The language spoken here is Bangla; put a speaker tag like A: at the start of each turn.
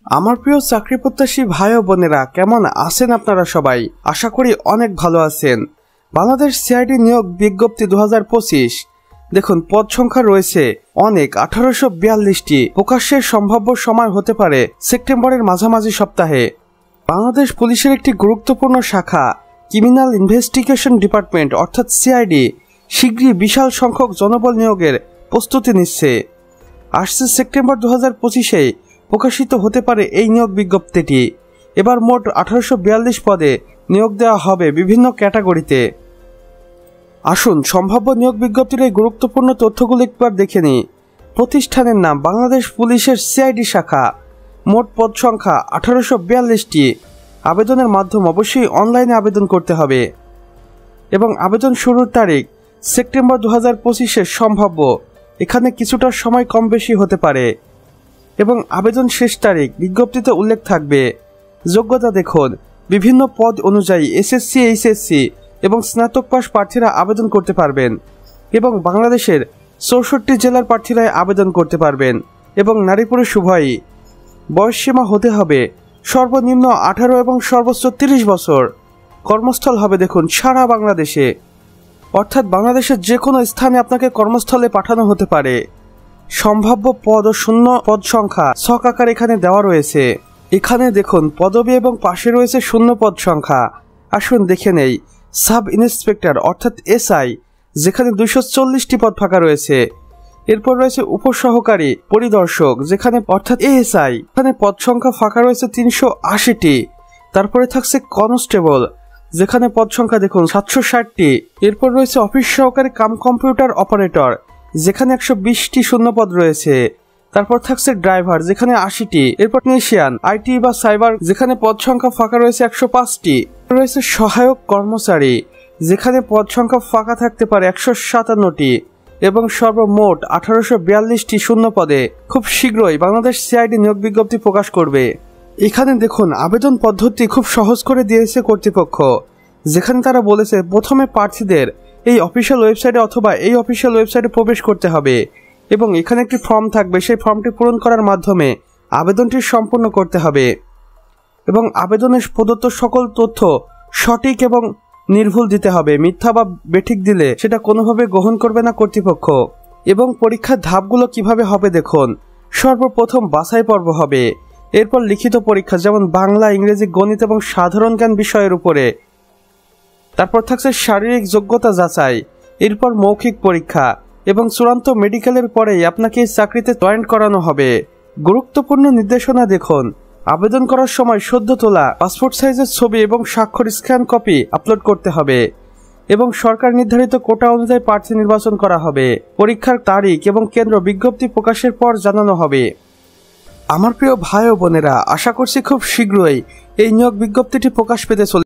A: আমার প্রিয় চাকরি প্রত্যাশী ভাই ও বোনেরা, কেমন আছেন আপনারা সবাই? আশা করি অনেক ভালো আছেন। বাংলাদেশ সিআইডি নিয়োগ বিজ্ঞপ্তি 2025। দেখুন, পদ সংখ্যা রয়েছে অনেক, 1842টি। প্রকাশের সম্ভাব্য সময় হতে পারে সেপ্টেম্বরের মাঝামাঝি সপ্তাহে। বাংলাদেশ পুলিশের একটি গুরুত্বপূর্ণ শাখা ক্রিমিনাল ইনভেস্টিগেশন ডিপার্টমেন্ট অর্থাৎ সিআইডি শীঘ্রই বিশাল সংখ্যক জনবল নিয়োগের প্রস্তুতি নিচ্ছে। আসছে সেপ্টেম্বর 2025-এ প্রকাশিত হতে পারে এই নিয়োগ বিজ্ঞপ্তিটি। এবার মোট 1842 পদে নিয়োগ দেওয়া হবে বিভিন্ন ক্যাটাগরিতে। আসুন সম্ভাব্য নিয়োগ বিজ্ঞপ্তির এই গুরুত্বপূর্ণ তথ্যগুলো একবার দেখে নিই। প্রতিষ্ঠানের নাম বাংলাদেশ পুলিশের সিআইডি শাখা। মোট পদ সংখ্যা 1842টি। আবেদনের মাধ্যম অবশ্যই অনলাইনে আবেদন করতে হবে এবং আবেদন শুরুর তারিখ সেপ্টেম্বর 2025-এর সম্ভাব্য। এখানে কিছুটা সময় কম বেশি হতে পারে এবং আবেদন শেষ তারিখ বিজ্ঞপ্তিতে উল্লেখ থাকবে। যোগ্যতা দেখুন, বিভিন্ন পদ অনুযায়ী এসএসসি, এইচএসসি এবং স্নাতক পাস প্রার্থীরা আবেদন করতে পারবেন এবং বাংলাদেশের 64 জেলার প্রার্থীরা আবেদন করতে পারবেন এবং নারী পুরুষ উভয়ই। বয়সসীমা হতে হবে সর্বনিম্ন 18 এবং সর্বোচ্চ 30 বছর। কর্মস্থল হবে দেখুন সারা বাংলাদেশে, অর্থাৎ বাংলাদেশের যে কোনো স্থানে আপনাকে কর্মস্থলে পাঠানো হতে পারে। সম্ভাব্য পদ ও শূন্য পদ সংখ্যা ছক আকার এখানে দেওয়া রয়েছে। এখানে দেখুন পদবি এবং পাশে রয়েছে শূন্য পদ সংখ্যা। আসুন দেখে নেই। সাব ইন্সপেক্টর অর্থাৎ এসআই, যেখানে 240টি পদ ফাঁকা রয়েছে। এরপর রয়েছে উপসহকারী পরিদর্শক, যেখানে অর্থাৎ এএসআই, এখানে পদ সংখ্যা ফাঁকা রয়েছে 380টি। তারপরে থাকছে কনস্টেবল, যেখানে পদ সংখ্যা দেখুন 760টি। এরপর রয়েছে অফিস সহকারী কাম কম্পিউটার অপারেটর, যেখানে 120টি শূন্য পদ রয়েছে। তারপর থাকছে ড্রাইভার, যেখানে 80টি। এরপর টেকনিশিয়ান আইটি বা সাইবার, যেখানে পদ সংখ্যা ফাঁকা রয়েছে 105টি। রয়েছে সহায়ক কর্মচারী, যেখানে পদ সংখ্যা ফাঁকা থাকতে পারে 157টি এবং সর্বমোট 1842টি শূন্য পদে খুব শীঘ্রই বাংলাদেশ সিআইডি নিয়োগ বিজ্ঞপ্তি প্রকাশ করবে। এখানে দেখুন আবেদন পদ্ধতি খুব সহজ করে দিয়েছে কর্তৃপক্ষ, যেখানে তারা বলেছে প্রথমে প্রার্থীদের এই অফিসিয়াল ওয়েবসাইটে অথবা এই অফিসিয়াল ওয়েবসাইটে প্রবেশ করতে হবে এবং এখানে একটি ফর্ম থাকবে। সেই ফর্মটি পূরণ করার মাধ্যমে আবেদনটি সম্পূর্ণ করতে হবে এবং আবেদনে প্রদত্ত সকল তথ্য সঠিক এবং নির্ভুল দিতে হবে। মিথ্যা বা বেঠিক দিলে সেটা কোনোভাবে গ্রহণ করবে না কর্তৃপক্ষ। এবং পরীক্ষার ধাপগুলো কিভাবে হবে দেখুন। সর্বপ্রথম বাছাই পর্ব হবে, এরপর লিখিত পরীক্ষা যেমন বাংলা, ইংরেজি, গণিত এবং সাধারণ জ্ঞান বিষয়ের উপরে। তারপর থাকছে শারীরিক যোগ্যতা যাচাই, এরপর মৌখিক পরীক্ষা এবং চূড়ান্ত মেডিকেলের পরেই আপনাকে এই চাকরিতে জয়েন করানো হবে। গুরুত্বপূর্ণ নির্দেশনা দেখুন। আবেদন করার সময় সদ্য তোলা পাসপোর্ট সাইজের ছবি এবং স্বাক্ষর স্ক্যান কপি আপলোড করতে হবে এবং সরকার নির্ধারিত কোটা অনুযায়ী প্রার্থী নির্বাচন করা হবে। পরীক্ষার তারিখ এবং কেন্দ্র বিজ্ঞপ্তি প্রকাশের পর জানানো হবে। আমার প্রিয় ভাই ও বোনেরা, আশা করছি খুব শীঘ্রই এই নিয়োগ বিজ্ঞপ্তিটি প্রকাশ পেতে চলেছে।